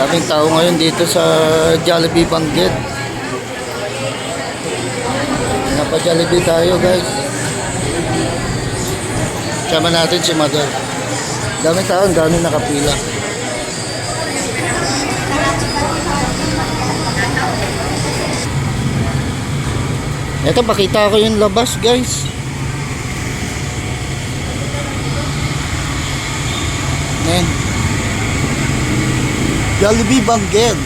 Daming tao ngayon dito sa Jollibee Bangged. Napa-Jollibee tayo, guys. Sama natin si Mother. Daming tao, daming nakapila. Ito, pakita ko yung labas, guys. Ayan. Jollibee Bangged.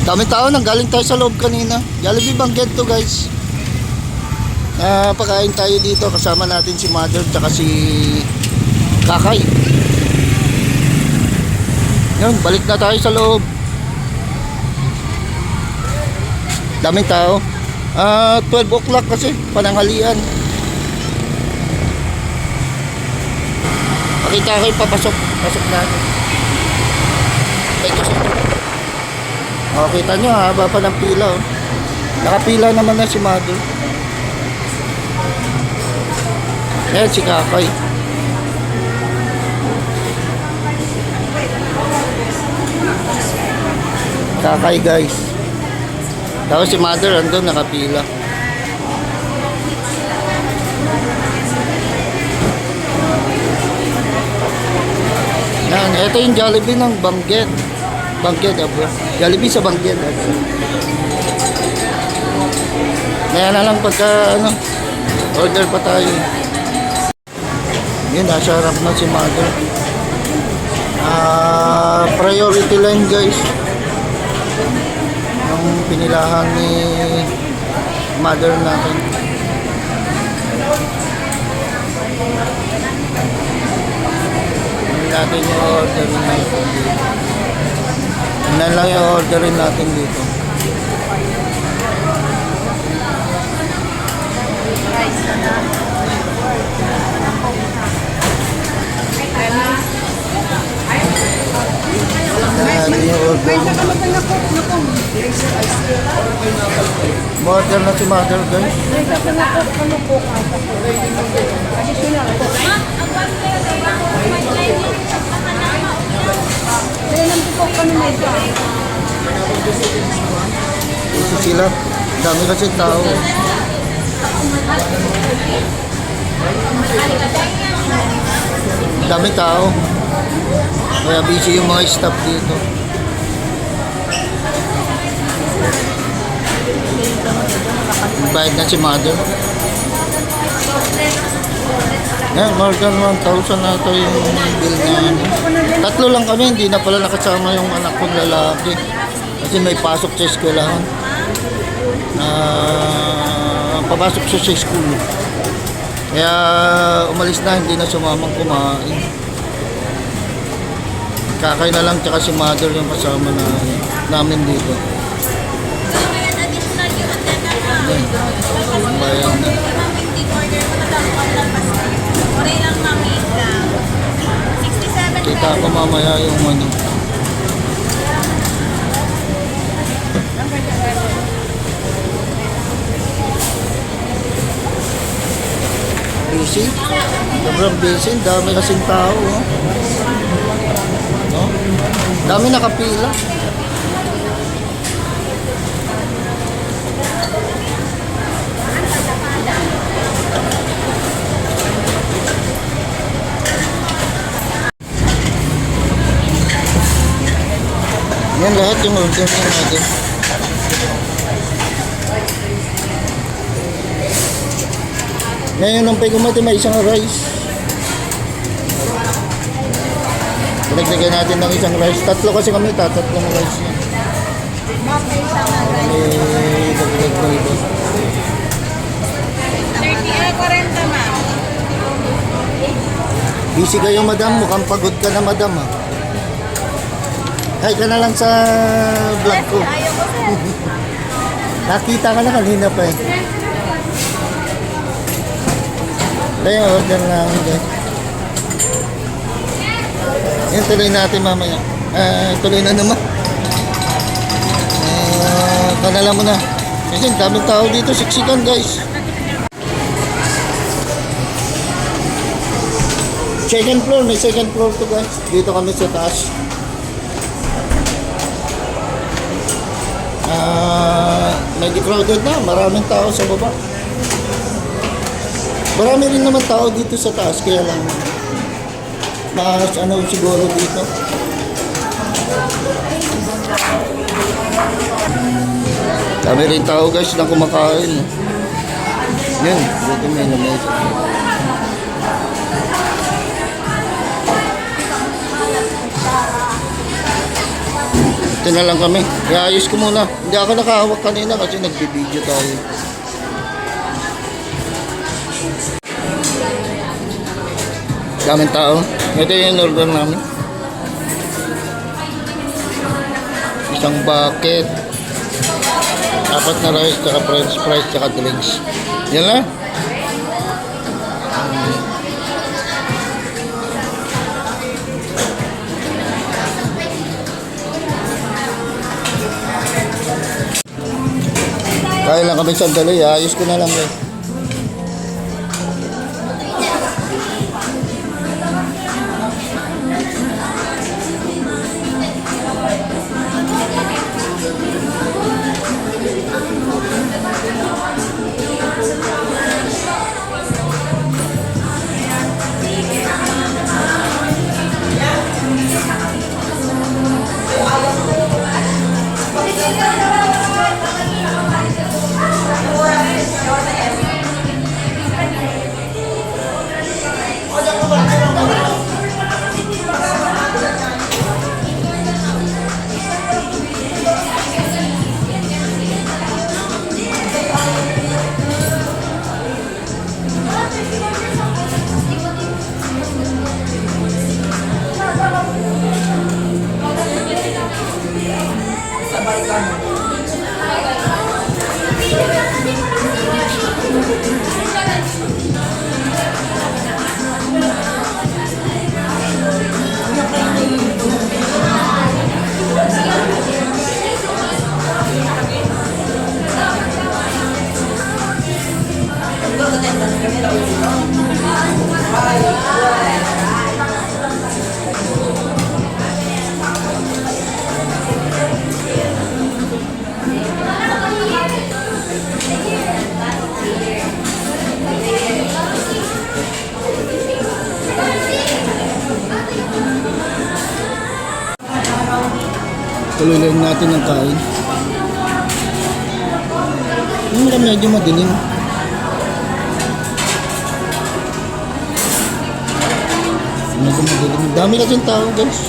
Daming tao, nanggaling tayo sa loob kanina. Jollibee Bangged to, guys. Pakain tayo dito, kasama natin si Mother tsaka si Kakay. Yun, balik na tayo sa loob. Daming tao. 12 o'clock kasi, pananghalian. Pakita kayo papasok. Pasok natin. Kita nyo, haba pa ng pila. Oh. Nakapila naman na si Mother. Ayan si Kakay. Kakay, guys. Tapos si Mother andun nakapila. Yan, ito yung Jollibee ng Bangged. Bangged, bro. Jollibee sa Bangged. Kaya na lang pagka order pa tayo. Yun, nasa harap na si Mother. Priority line, guys. Yung pinilahan ni Mother natin. Natin yung orderin natin dito. Yan lang yung orderin natin dito. Yan yung order. Order na si Mother, guys. Ito sila. Dami kasi tao. Dami tao. Kaya busy yung mga staff dito. Bayad na si Mother. Yan, more than 1,000 na ito yung bill na Tatlo lang kami, hindi na pala nakasama yung anak kong lalaki. Kasi may pasok sa eskwelahan. Papasok siya sa school. Kaya umalis na, hindi na sumamang kumain. Kakay na lang tsaka si Mother yung kasama namin dito. Bayan na. Kita ko mamaya yung busy. Sobrang busy. Dami kasing tao. Oh. No? Dami nakapila. Yan lahat yung order natin. Ngayon ang pagkumati may isang rice. Pinagdagan natin ng isang rice. Tatlo kasi kami, tatlong rice yan. Dagdag na ito. 30, 40 ma'am. Busy kayo, madam. Mukhang pagod ka na, madam. Ay ka na lang sa vlog ko. Nakita ka na kanina pa eh. Kaya order na guys. Yan, tuloy natin mamaya. Tuloy na naman. Kanala mo na. Kasi daming tao dito, siksikan guys. Second floor, may second floor to guys. Dito kami sa taas. Medyo crowded na, maraming tao sa baba. Marami rin naman tao dito sa taas, kaya lang mas ano siguro dito. Dami rin tao guys na kumakain. Yan, dito may lamesa. Ito na lang kami. Iayos ko muna. Hindi ako nakahawak kanina kasi nagbibideo tayo. Daming tao. Ito yung order namin. Isang bucket. Apat na rice, tsaka french fries, tsaka drinks. Yan lang. Kaya lang kami sandali, ayos ko na lang eh. Tuloy lang natin ang kain. Yung medyo madilim. Medyo madilim. Dami kasing tao guys.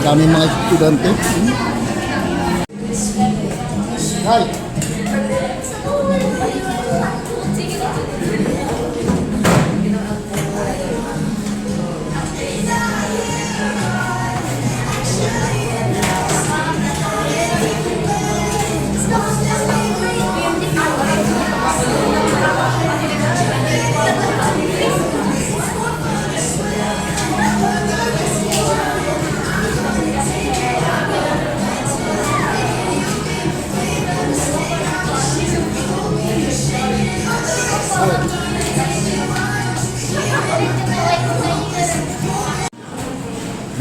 Daming mga estudyante. Hi!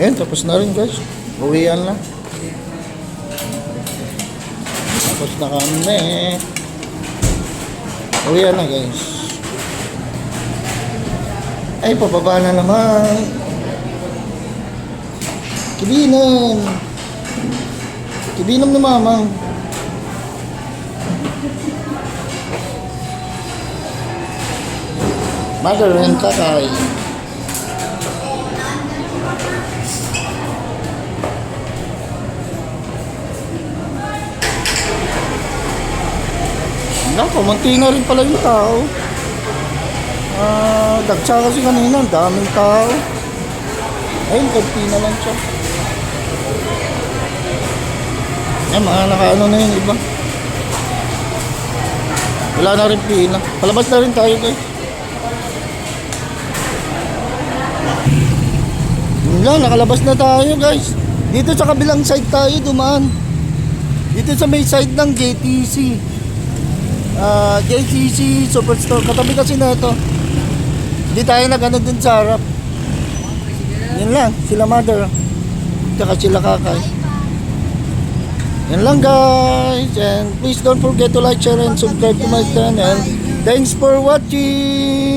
Ngayon, tapos na rin guys. Uwian na. Tapos na kami. Uwian na guys. Ay, pababa na naman. Kibinom. Kibinom ni mama. Mother and tatay. Naku, munti na rin pala yung tao. Dagsa kasi kanina, ang daming tao. Ayun, konti na lang siya. Ay, mga nakaano na yung iba. Wala na rin pila. Palabas na rin tayo guys. Yun lang, nakalabas na tayo guys. Dito sa kabilang side tayo dumaan. Dito sa may side ng JTC. JTC Superstore. Katabi kasi na ito. Hindi tayo nag-ano dun sa harap. Yan lang, sila mother. Tsaka sila kakay. Yan lang guys. And please don't forget to like, share, and subscribe to my channel. Thanks for watching.